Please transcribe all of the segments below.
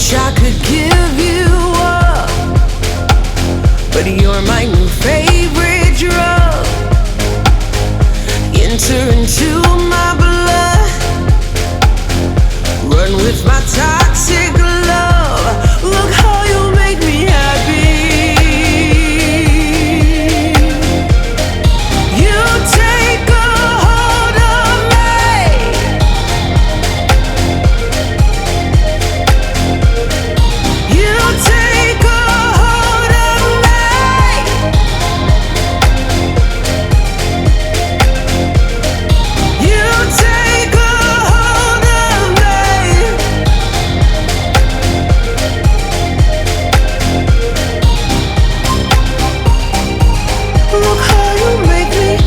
wish I could give you up, but you're my new favorite drug. Enter into my blood, run with my toxic love. Look how you make me happy. You take a hold of me. You take a hold of me. You take a hold of me. Look how you make me.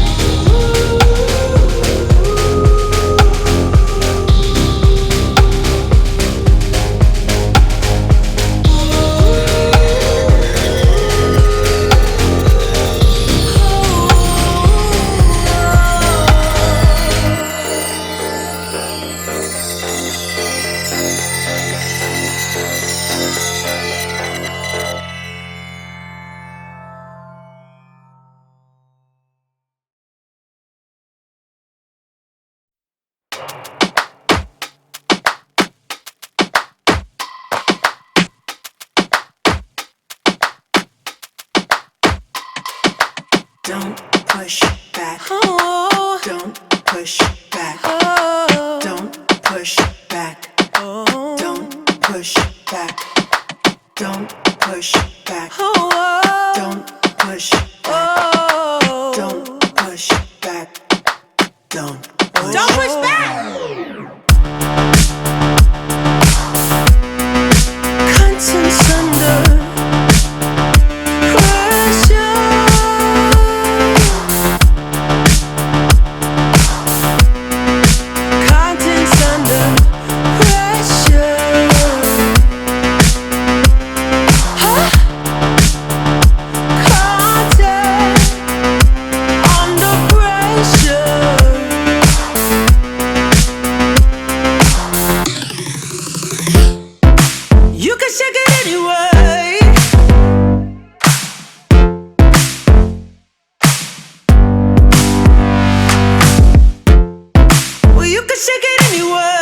Don't push back. Oh, Don't push back. oh, Don't push back. oh, Don't push back. Don't push back. oh, Don't push back. oh. Don't push back. Don't push. Don't push back. Contents under pressure. Contents under pressure. Huh? Content under pressure. You can shake it anyway. Well, you can shake it anyway.